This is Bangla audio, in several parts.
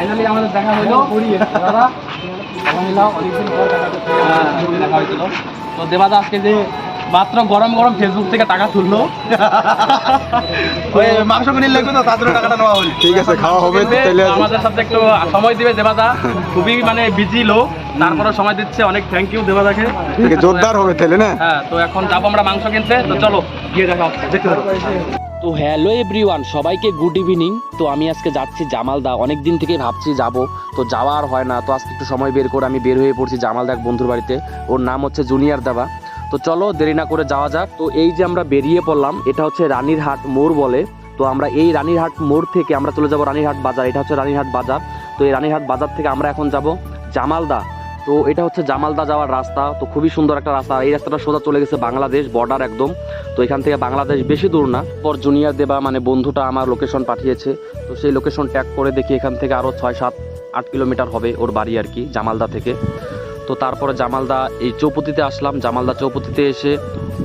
ফাইনালি আমাদের দেখা হলো দাদা অনেকদিন পর দেখা হয়েছিল। তো দেবাদা আজকে যে মাত্র গরম গরম ফেসবুক থেকে টাকা তুললো, ওই মাংস কিনে লাগবে তো তাদের টাকাটা নেওয়া হলো। ঠিক আছে, খাওয়া হবে। আমাদের সাথে একটু সময় দিবে দেবাদা, খুবই মানে বিজি লোক, তারপরে সময় দিচ্ছে। অনেক থ্যাংক ইউ দেবাদাকে। ঠিক আছে, জোরদার হবে তাহলে না? হ্যাঁ, তো এখন যাবো আমরা মাংস কিনতে। তো চলো গিয়ে দেখা হচ্ছে, দেখতে থাকো। তো হ্যালো এভরিওয়ান, সবাইকে গুড ইভিনিং। তো আমি আজকে যাচ্ছি জামালদা। অনেক দিন থেকেই ভাবছি যাব, তো যাওয়া আর হয় না। তো আজকে একটু সময় বের করে আমি বের হয়ে পড়ছি জামালদা এক বন্ধুর বাড়িতে। ওর নাম হচ্ছে জুনিয়র দাবা। তো চলো দেরি না করে যাওয়া যাক। তো এই যে আমরা বেরিয়ে পড়লাম, এটা হচ্ছে রানীরহাট মোড় বলে। তো আমরা এই রানীরহাট মোড় থেকে আমরা চলে যাব রানীরহাট বাজার। এটা হচ্ছে রানীরহাট বাজার। তো এই রানীরহাট বাজার থেকে আমরা এখন যাব জামালদা। তো এটা হচ্ছে জামালদা যাওয়ার রাস্তা। তো খুবই সুন্দর একটা রাস্তা। এই রাস্তাটা সোজা চলে গেছে বাংলাদেশ বর্ডার একদম। তো এখান থেকে বাংলাদেশ বেশি দূর না। পর জুনিয়র দেবা মানে বন্ধুটা আমার লোকেশন পাঠিয়েছে। তো সেই লোকেশন ট্যাগ করে দেখি এখান থেকে আরও 6-7-8 কিলোমিটার হবে ওর বাড়ি আর কি, জামালদা থেকে। তো তারপরে জামালদা এই চৌপতিতে আসলাম। জামালদা চৌপতিতে এসে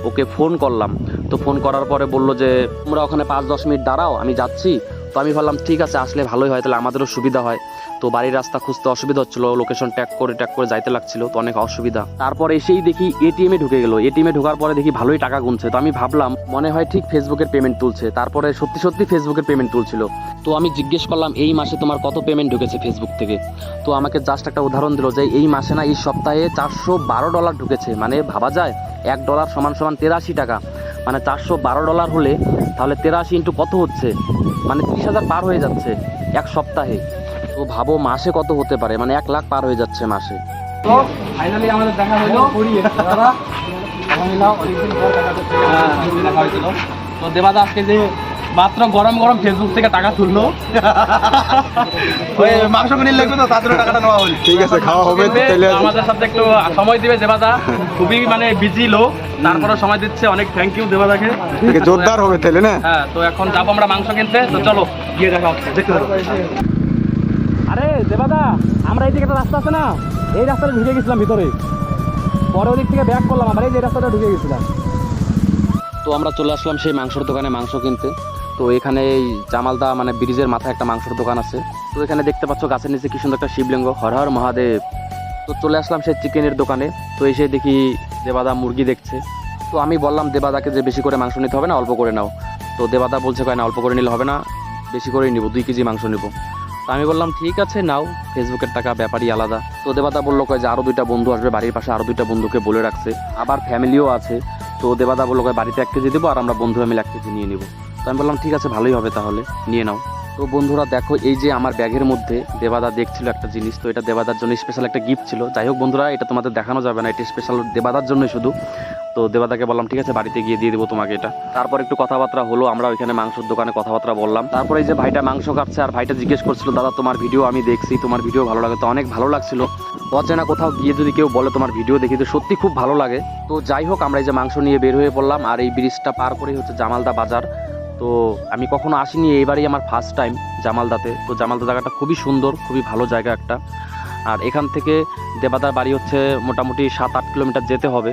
ওকে ফোন করলাম। তো ফোন করার পরে বললো যে তোমরা ওখানে 5-10 মিনিট দাঁড়াও, আমি যাচ্ছি। তো আমি ভাবলাম ঠিক আছে, আসলে ভালোই হয়, তাহলে আমাদেরও সুবিধা হয়। তো বাড়ির রাস্তা খুঁজতে অসুবিধা হচ্ছিলো, লোকেশন ট্যাগ করে যাইতে লাগছিল, তো অনেক অসুবিধা। তারপরে এসেই দেখি এটিএমে ঢুকে গেল। এটিএমে ঢোকার পরে দেখি ভালোই টাকা গুনছে। তো আমি ভাবলাম মনে হয় ঠিক ফেসবুকের পেমেন্ট তুলছে। তারপরে সত্যি সত্যি ফেসবুকের পেমেন্ট তুলছিল। তো আমি জিজ্ঞেস করলাম এই মাসে তোমার কত পেমেন্ট ঢুকেছে ফেসবুক থেকে। তো আমাকে জাস্ট একটা উদাহরণ দিল যে এই মাসে না, এই সপ্তাহে $412 ঢুকেছে। মানে ভাবা যায় $1 সমান 83 টাকা। মানে $412 হলে তাহলে 83 ইন্টু কত হচ্ছে, মানে 30,000 পার হয়ে যাচ্ছে এক সপ্তাহে। তো ভাবো মাসে কত হতে পারে, মানে 1 লাখ পার হয়ে যাচ্ছে মাসে। তো ফাইনালি আমাদের দেখা হলো দাদা অনেকদিন পর দেখা হয়েছিল। তো দেবাদা আজকে যে মাত্র গরম গরম ফেসবুক থেকে টাকা তুললো, ওই মাংস কিনে লাগবে তো তাদের টাকাটা নেওয়া হলো। ঠিক আছে, খাওয়া হবে। আমাদের সাথে একটু সময় দিবে দেবাদা, খুবই মানে বিজি লোক, তারপরে সময় দিচ্ছে। অনেক থ্যাংক ইউ দেবাদাকে। ঠিক আছে, জোরদার হবে তাহলে না? হ্যাঁ, তো এখন যাবো আমরা মাংস কিনতে। তো চলো গিয়ে দেখা হচ্ছে, দেখতে থাকো। আরে দেবাদা, আমরা এই দিকে একটা রাস্তা আছে না, এই রাস্তাটা ঢুকে গেছিলাম ভিতরে, পরে ওদিক থেকে ব্যাক করলাম, আবার এই যে রাস্তাটা ঢুকে গেছিলাম। তো আমরা চলে আসলাম সেই মাংসের দোকানে মাংস কিনতে। তো এখানে এই জামালদা মানে ব্রিজের মাথায় একটা মাংসের দোকান আছে। তো এখানে দেখতে পাচ্ছ গাছের নিচে কি সুন্দর একটা শিবলিঙ্গ, হর হর মহাদেব। তো চলে আসলাম সেই চিকেনের দোকানে। তো এসে দেখি দেবাদা মুরগি দেখছে। তো আমি বললাম দেবাদাকে যে বেশি করে মাংস নিতে হবে না, অল্প করে নাও। তো দেবাদা বলছে কয় না, অল্প করে নিলে হবে না, বেশি করেই নিব, 2 কেজি মাংস নিব। তো আমি বললাম ঠিক আছে নাও, ফেসবুকের টাকা ব্যাপারই আলাদা। তো দেবাদা বললো কয় যে আরও 2টা বন্ধু আসবে, বাড়ির পাশে আরও 2টা বন্ধুকে বলে রাখছে, আবার ফ্যামিলিও আছে। তো দেবাদা বললো কয় বাড়িতে 1 কেজি দেবো আর আমরা বন্ধুরা মিলে 1 কেজি নিয়ে নিব। তো আমি বললাম ঠিক আছে, ভালোই হবে, তাহলে নিয়ে নাও। তো বন্ধুরা দেখো, এই যে আমার ব্যাগের মধ্যে দেবাদা দেখছিল একটা জিনিস। তো এটা দেবাদার জন্য স্পেশাল একটা গিফট ছিল। যাই হোক বন্ধুরা, এটা তোমাদের দেখানো যাবে না, এটা স্পেশাল দেবাদার জন্যই শুধু। তো দেবাদাকে বললাম ঠিক আছে, বাড়িতে গিয়ে দিয়ে দেবো তোমাকে এটা। তারপর একটু কথাবার্তা হলো, আমরা ওইখানে মাংসের দোকানে কথাবার্তা বললাম। তারপরে এই যে ভাইটা মাংস কাটছে, আর ভাইটা জিজ্ঞেস করছিল দাদা তোমার ভিডিও আমি দেখছি, তোমার ভিডিও ভালো লাগে। তো অনেক ভালো লাগছিল। অচেনা কোথাও গিয়ে যদি কেউ বলে তোমার ভিডিও দেখি, তো সত্যি খুব ভালো লাগে। তো যাই হোক, আমরা এই যে মাংস নিয়ে বের হয়ে পড়লাম। আর এই ব্রিজটা পার করেই হচ্ছে জামালদা বাজার। তো আমি কখনো আসিনি, এইবারই আমার ফার্স্ট টাইম জামালদাতে। তো জামালদা জায়গাটা খুবই সুন্দর, খুবই ভালো জায়গা একটা। আর এখান থেকে দেবাদার বাড়ি হচ্ছে মোটামুটি 7-8 কিলোমিটার যেতে হবে।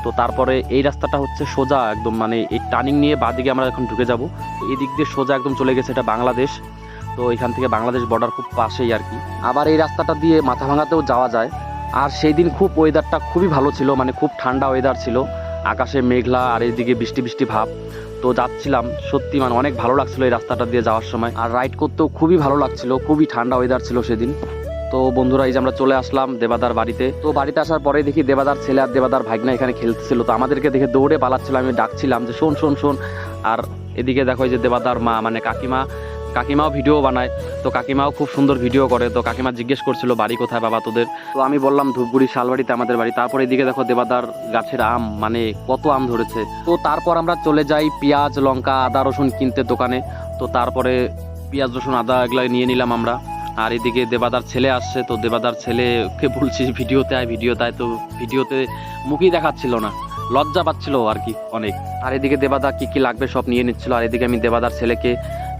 তো তারপরে এই রাস্তাটা হচ্ছে সোজা একদম, মানে এই টার্নিং নিয়ে বাঁদিকে আমরা এখন ঢুকে যাব। তো এই দিক দিয়ে সোজা একদম চলে গেছে এটা বাংলাদেশ। তো এখান থেকে বাংলাদেশ বর্ডার খুব পাশেই আর কি। আবার এই রাস্তাটা দিয়ে মাথাভাঙাতেও যাওয়া যায়। আর সেই দিন খুব ওয়েদারটা খুবই ভালো ছিল, মানে খুব ঠান্ডা ওয়েদার ছিল, আকাশে মেঘলা আর এইদিকে বৃষ্টি বৃষ্টি ভাব। তো যাচ্ছিলাম সত্যি মানে অনেক ভালো লাগছিল এই রাস্তাটা দিয়ে যাওয়ার সময়। আর রাইড করতেও খুবই ভালো লাগছিল, খুবই ঠান্ডা ওয়েদার ছিল সেদিন। তো বন্ধুরা, এই যে আমরা চলে আসলাম দেবাদার বাড়িতে। তো বাড়িতে আসার পরে দেখি দেবাদার ছেলে আর দেবাদার ভাগনা এখানে খেলতেছিল। তো আমাদেরকে দেখে দৌড়ে পালাচ্ছিল, আমি ডাকছিলাম যে শোন শোন শোন। আর এদিকে দেখো এই যে দেবাদার মা মানে কাকিমাও ভিডিও বানায়। তো কাকিমাও খুব সুন্দর ভিডিও করে। তো কাকিমা জিজ্ঞেস করছিল বাড়ি কোথায় বাবা তোদের। তো আমি বললাম ধূপগুড়ি শালবাড়িতে আমাদের বাড়ি। তারপর এদিকে দেখো দেবাদার গাছের আম, মানে কত আম ধরেছে। তো তারপর আমরা চলে যাই পেঁয়াজ লঙ্কা আদা রসুন কিনতে দোকানে। তো তারপরে পেঁয়াজ রসুন আদা এগুলো নিয়ে নিলাম আমরা। আর এদিকে দেবাদার ছেলে আসছে। তো দেবাদার ছেলেকে বলছি ভিডিওতে আয়। তো ভিডিওতে মুখই দেখাচ্ছিল না, লজ্জা পাচ্ছিল আর কি অনেক। আর এদিকে দেবাদা কি কি লাগবে সব নিয়ে নিচ্ছিল। আর এদিকে আমি দেবাদার ছেলেকে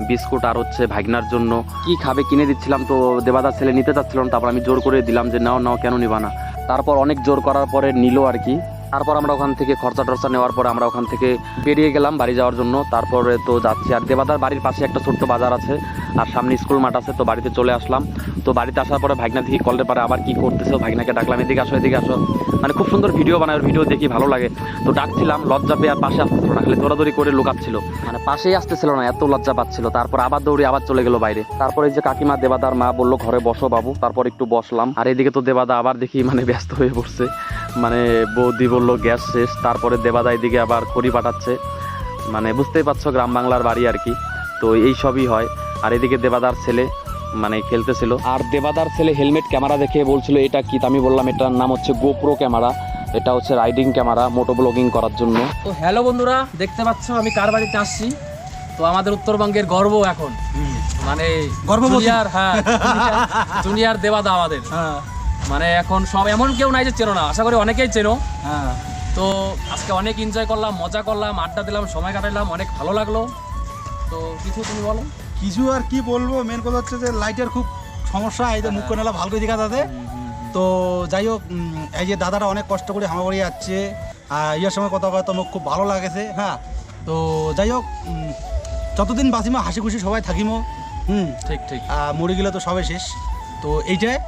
বিস্কুট আর হচ্ছে ভাগনার জন্য কি খাবে কিনে দিচ্ছিলাম। তো দেবাদার ছেলে নিতে চাচ্ছিল না, তারপর আমি জোর করে দিলাম যে নাও নাও, কেন নিবা না। তারপর অনেক জোর করার পরে নিল আর কি। তারপর আমরা ওখান থেকে খরচা টরচা নেওয়ার পরে আমরা ওখান থেকে বেরিয়ে গেলাম বাড়ি যাওয়ার জন্য। তারপরে তো যাচ্ছি, আর দেবাদার বাড়ির পাশে একটা ছোট্ট বাজার আছে আর সামনে স্কুল মাঠ আছে, তো বাড়িতে চলে আসলাম। তো বাড়িতে আসার পরে ভাগনা দেখি কলের পারে আবার কি করতেছে, ভাগনাকে ডাকলাম এদিকে আসো এদিকে আসো, মানে খুব সুন্দর ভিডিও বানায়, ভিডিও দেখি ভালো লাগে। তো ডাকছিলাম, লজ্জা পেয়ে আর পাশে আসতেছিল না, খালি দৌড়াদৌড়ি করে লুকাচ্ছিল, মানে পাশেই আসতেছিল না, এত লজ্জা পাচ্ছিল। তারপর আবার দৌড়ে আবার চলে গেল বাইরে। তারপরে এই যে কাকিমা দেবাদার মা বললো ঘরে বসো বাবু, তারপর একটু বসলাম। আর এদিকে তো দেবাদা আবার দেখি মানে ব্যস্ত হয়ে পড়ছে, মানে বৌদি বললো গ্যাস শেষ। তারপরে দেবাদা এদিকে আবার খড়ি পাঠাচ্ছে, মানে বুঝতেই পারছো গ্রাম বাংলার বাড়ি আর কি, তো এই সবই হয়। আর এদিকে দেবাদার ছেলে মানে খেলতেছিল, আর দেবাদার ছেলে হেলমেট ক্যামেরা দেখে বলছিল এটা কি, আমি বললাম এটার নাম হচ্ছে গোপ্রো ক্যামেরা, এটা হচ্ছে রাইডিং ক্যামেরা মোটো ব্লগিং করার জন্য। তো হ্যালো বন্ধুরা, দেখতে পাচ্ছ আমি কার বাড়িতে আসছি। তো আমাদের উত্তরবঙ্গের গর্ব এখন, মানে জুনিয়র, হ্যাঁ জুনিয়র দেবাদা আমাদের, মানে এখন সব এমন কেউ নাই যে চেনো না, আশা করি অনেকেই চেনো। তো আজকে অনেক এনজয় করলাম, মজা করলাম, আড্ডা দিলাম, সময় কাটালাম, অনেক ভালো লাগলো। তো কিছু তুমি বলো। কিছু আর কি বলবো, মেন কথা হচ্ছে যে লাইটের খুব সমস্যা, এই যে মুখ কানালা ভালো করে দেখা যাচ্ছে। তো যাই হোক, এই যে দাদারা অনেক কষ্ট করে আমার বাড়ি যাচ্ছে, ইয়ার সময় কথা কথা মোক খুব ভালো লাগেছে। হ্যাঁ, তো যাই হোক, যতদিন বাঁচিমো হাসি খুশি সবাই থাকিমো। ঠিক ঠিক, মরে গেলে তো সবাই শেষ। তো এইটাই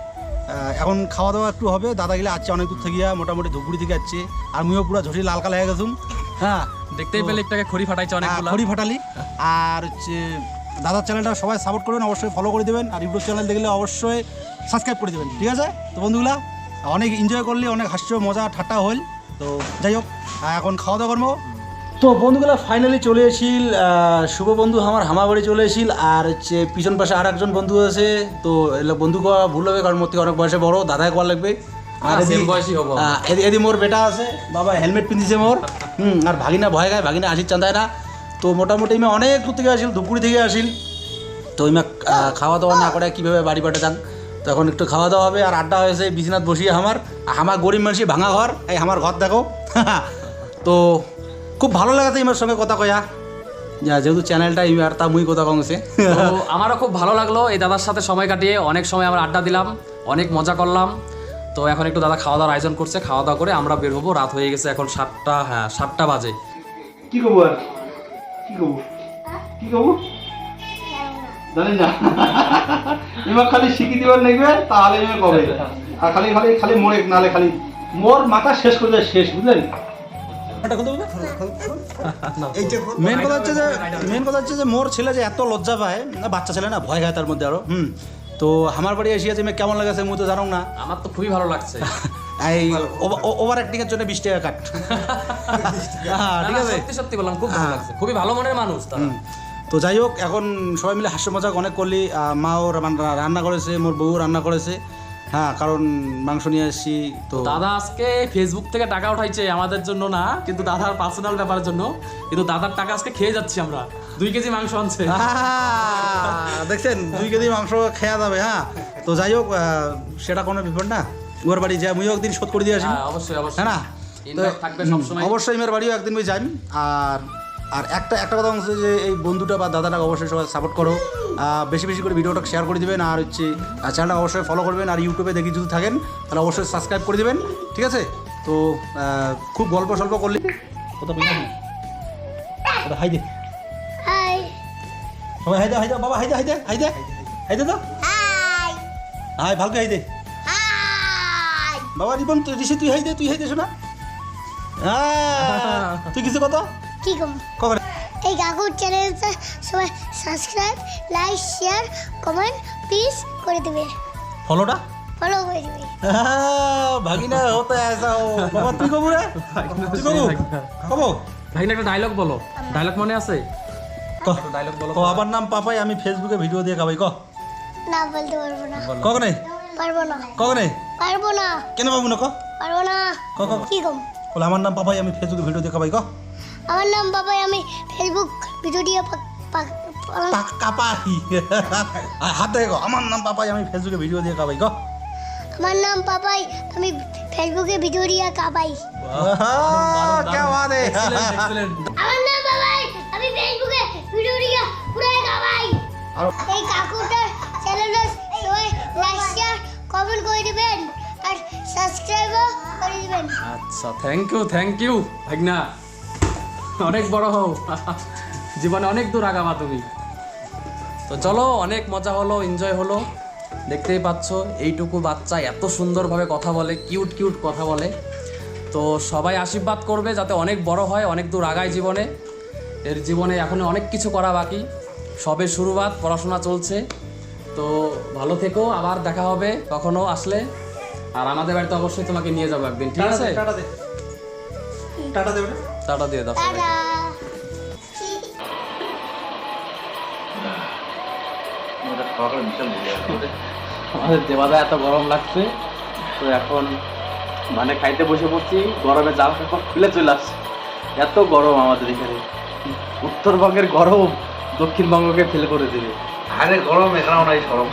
এখন খাওয়া দাওয়া একটু হবে, দাদা গেলে আসছে অনেক দূর থেকে, মোটামুটি ধুপগুড়ি থেকে আসছে, আর মুইও পুরো ঝটি লাল কালা হয়ে গেছুম। হ্যাঁ, দেখতেই পেলে একটাকে খড়ি ফাটাইছে অনেকগুলো, খড়ি ফাটালি। আর হচ্ছে দাদার চ্যানেলটা সবাই সাপোর্ট করবেন, অবশ্যই ফলো করে দেবেন, আর ইউটিউব চ্যানেল দেখলে অবশ্যই সাবস্ক্রাইব করে দেবেন, ঠিক আছে? তো বন্ধুগুলা অনেক এনজয় করলি, অনেক হাস্য মজা ঠাট্টা হল। তো যাই হোক, এখন খাওয়া দাওয়া করবো। তো বন্ধুগুলা ফাইনালি চলে এসিল, শুভ বন্ধু আমার হামাবাড়ি চলে এসিল, আর হচ্ছে পিছন পাশে আর একজন বন্ধু আছে। তো বন্ধু কোয়া ভুল হবে, কারণ মধ্যে অনেক বয়সে বড়, দাদাই কোয়া লাগবে। আর এদি মোর বেটা আছে, বাবা হেলমেট পিন্ধিছে মোর। আর ভাগিনা ভয় গায়, ভাগিনা আসির চান্দায় না। তো মোটামুটি ইমে অনেক দূর থেকে আসিল, ধুপগুড়ি থেকে আসিল। তো ইমে খাওয়া দাওয়া না করে কীভাবে বাড়ি পাঠাতাম। তো এখন একটু খাওয়া দাওয়া হবে, আর আড্ডা হয়েছে বিছনাথ বসিয়ে। আমার গরিব মানুষই ভাঙা ঘর, এই আমার ঘর দেখো। তো খুব ভালো লাগাতে ইমার সঙ্গে কথা কয়া, যেহেতু চ্যানেলটা ইমার তা মুই কথা কংছে। তো আমারও খুব ভালো লাগলো এই দাদার সাথে সময় কাটিয়ে, অনেক সময় আমরা আড্ডা দিলাম, অনেক মজা করলাম। তো এখন একটু দাদা খাওয়া দাওয়ার আয়োজন করছে, খাওয়া দাওয়া করে আমরা বের হবো। রাত হয়ে গেছে এখন 7টা, হ্যাঁ 7টা বাজে। কি করবো আর কি করবো, কি করবো জানি না। এবার খালি শিখি দিবার নেবে, তাহলে এবার কবে। আর খালি খালি খালি মোড়ে নালে খালি মোর মাথা শেষ করে দেয়, শেষ বুঝলেন। মেন কথা হচ্ছে যে মোর ছেলে যে এত লজ্জা পায়, বাচ্চা ছেলে না, ভয় খায় তার মধ্যে আরো। তো আমার বাড়ি এসে আছে, কেমন লাগেছে মুই তো জানো না। আমার তো খুবই ভালো লাগছে। এই ওভার অ্যাক্টিং এর জন্য 20 টাকা কাট। ঠিক আছে, সত্যি সত্যি বললাম, খুব ভালো লাগছে, খুবই ভালো মনের মানুষ তারা। তো যাই হোক, এখন সবাই মিলে হাস্য মজাক অনেক করলি। মাও রান্না করেছে, মোর বউ রান্না করেছে। হ্যাঁ, কারণ মাংস নিয়ে আসছি। তো দাদা আজকে ফেসবুক থেকে টাকা উঠাইছে আমাদের জন্য না, কিন্তু দাদার পার্সোনাল ব্যাপারের জন্য। কিন্তু দাদার টাকা আজকে খেয়ে যাচ্ছি আমরা। 2 কেজি মাংস আনছে, দেখছেন, 2 কেজি মাংস খেয়া যাবে। হ্যাঁ, তো যাই হোক, সেটা কোনো বিপদ না। ওর বাড়ি যা মুইও একদিন শোধ করে দিয়ে আসি। অবশ্যই অবশ্যই, হ্যাঁ না, ইনভাইট থাকবে সব সময়। অবশ্যই মেয়ের বাড়িও একদিন মুই যাই। আর একটা কথা হচ্ছে যে এই বন্ধুটা বা দাদাটাকে অবশ্যই সবাই সাপোর্ট করো, বেশি বেশি করে ভিডিওটা শেয়ার করে দিবেন, আর হচ্ছে চ্যানেলটা অবশ্যই ফলো করবেন, আর ইউটিউবে দেখি যদি থাকেন তাহলে অবশ্যই সাবস্ক্রাইব করে দিবেন, ঠিক আছে? তো খুব গল্প সল্প করলি কোথাও হাই দে, হাই সবাই হাই দে, হাই দে বাবা, হাই দে, হাই দে, হাই দে, হাই দে তো, হাই হাই ভালকে হাই দে হাই বাবা। রিপন ঋষি তুই হাই দে শোনা। হ্যাঁ, তুই কিছু কত কি কম কখন এই কাকুর চ্যানেলটা সবাই subscribe, like, share, comment please করে দেবে, ফলোটা ফলো করে দেবে। ভাগিনা হতে আসা ও বাবা। তুই কবু রে, তুই কবু ভাই একটা ডায়লগ বলো, ডায়লগ মনে আছে? ডায়লগ বলো। আমার নাম পাপাই, আমি ফেসবুকে ভিডিও দিয়ে খাবাই। না বলতে পারবো না, কখনে পারবো না, কখনে পারবো না, কেন পাবো না? পারবো না। কি কম বলে আমার নাম পাপাই, আমি ফেসবুকে ভিডিও দিয়ে খাবাই। আমার নাম বাবাই, আমি ফেসবুক ভিডিও দিয়ে কাপাই। হাত দেখো, আমার নাম পাপাই, আমি ফেসবুকে ভিডিও দিয়ে খাবাই। আমার নাম পাপাই, আমি ফেসবুকে ভিডিও দিয়ে কাবাই। क्या बात है। আমার নাম বাবাই, আমি ফেসবুকে ভিডিও দিয়ে পুরো কাবাই। এই কাকুটার চ্যানেলটা সবাই লাইক, শেয়ার, কমেন্ট করে দিবেন, আর সাবস্ক্রাইবও করে দিবেন। দিবেন। আচ্ছা, থ্যাংক ইউ ভাগনা, অনেক বড় হও, জীবনে অনেক দূর আগাবা তুমি। তো চলো, অনেক মজা হলো, এনজয় হলো। দেখতেই পাচ্ছ এইটুকু বাচ্চা এত সুন্দরভাবে কথা বলে, কিউট কথা বলে। তো সবাই আশীর্বাদ করবে যাতে অনেক বড় হয়, অনেক দূর আগায় জীবনে। এর জীবনে এখনো অনেক কিছু করা বাকি, সবে শুরুবাত, পড়াশোনা চলছে। তো ভালো থেকো, আবার দেখা হবে কখনো আসলে। আর আমাদের বাড়িতে অবশ্যই তোমাকে নিয়ে যাবো একদিন, ঠিক আছে? টাটা দে, টাটা দে ওটা। টাটা দিয়ে দাও সবাইকে। টাটা। আমাদের দেবাদা এত গরম লাগছে, তো এখন মানে খাইতে বসে পড়ছি, গরমে জামা কাপড় খুলে চলে আসছে, এত গরম আমাদের এখানে। উত্তরবঙ্গের গরম দক্ষিণবঙ্গকে ফেল করে দেবে। আরে গরম এখানেও নাই সরম।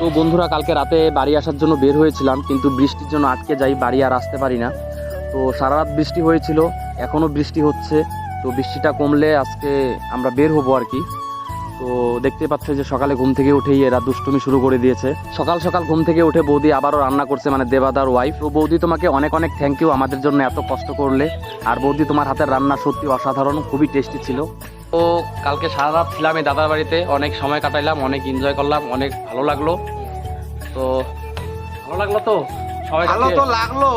তো বন্ধুরা, কালকে রাতে বাড়ি আসার জন্য বের হয়েছিলাম, কিন্তু বৃষ্টির জন্য আটকে যাই, বাড়ি আর আসতে পারি না। তো সারা রাত বৃষ্টি হয়েছিল, এখনও বৃষ্টি হচ্ছে। তো বৃষ্টিটা কমলে আজকে আমরা বের হবো আর কি। তো দেখতে পাচ্ছ যে সকালে ঘুম থেকে উঠেই এরা দুষ্টুমি শুরু করে দিয়েছে। সকাল সকাল ঘুম থেকে উঠে বৌদি আবারও রান্না করছে, মানে দেবাদার ওয়াইফ। তো বৌদি, তোমাকে অনেক অনেক থ্যাংক ইউ আমাদের জন্য এত কষ্ট করলে। আর বৌদি, তোমার হাতের রান্না সত্যি অসাধারণ, খুবই টেস্টি ছিল। তো কালকে সারা রাত ছিলাম এই দাদার বাড়িতে, অনেক সময় কাটাইলাম, অনেক এনজয় করলাম, অনেক ভালো লাগলো। তো ভালো লাগলো তো সবাই ভালো তো লাগলো।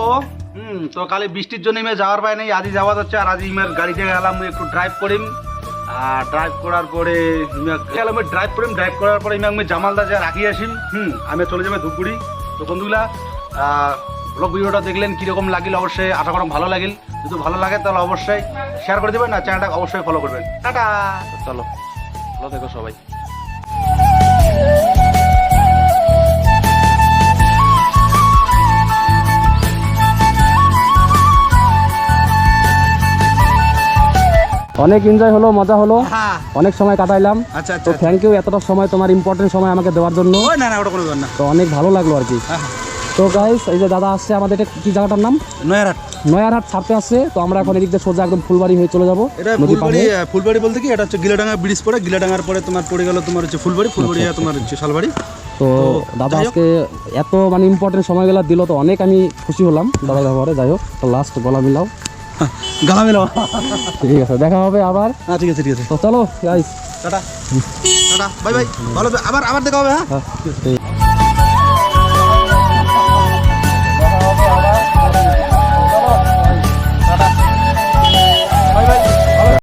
তো কালে বৃষ্টির জন্য আমি যাওয়ার পাই নাই, আজই যাওয়া যাচ্ছে। আর আজই ইমের গাড়িতে গেলাম, একটু ড্রাইভ করিম। আর ড্রাইভ করার পরে গেলাম, ড্রাইভ করার পরে আমি জামালদা যা রাখি আসিম। আমি চলে যাবে ধূপগুড়ি। তো বন্ধুগুলা, ব্লগ ভিডিওটা দেখলেন, কীরকম লাগিল অবশ্যই আশা করি ভালো লাগিল। যদি ভালো লাগে তাহলে অবশ্যই শেয়ার করে দেবেন, আর চ্যানেলটা অবশ্যই ফলো করবেন। টাটা। চলো, ভালো থেকো সবাই। অনেক এনজয় হলো, মজা হলো, অনেক সময় কাটাইলাম। আচ্ছা তো থ্যাংক ইউ এতটা সময়, তোমার ইম্পর্টেন্ট সময় আমাকে দেওয়ার জন্য। না না, ওটা কোনো ব্যাপার না। তো অনেক ভালো লাগলো আর কি। তো গাইস, এই যে দাদা আসছে আমাদের, এটা কি জায়গাটার নাম? নয়ারহাট। নয়ারহাট ছাড়তে আসছে। তো আমরা এখন এদিক দিয়ে সোজা একদম ফুলবাড়ি হয়ে চলে যাবো। এটা ফুলবাড়ি বলতে কি, এটা হচ্ছে গিলাডাঙ্গা ব্রিজ পরে, গিলাডাঙ্গার পরে তোমার পড়ে গেল তোমার হচ্ছে ফুলবাড়ি, তোমার হচ্ছে শালবাড়ি। তো দাদা আজকে এত মানে ইম্পর্টেন্ট সময়গুলো দিল, তো অনেক আমি খুশি হলাম দাদার ব্যাপারে। যাই হোক, তো লাস্ট গলা মিলাও, গালা মিলাও। ঠিক আছে, দেখা হবে আবার। হ্যাঁ, ঠিক আছে। তো চলো guys, tata tata, bye bye. ভালো, আবার দেখা হবে। হ্যাঁ। ঠিক।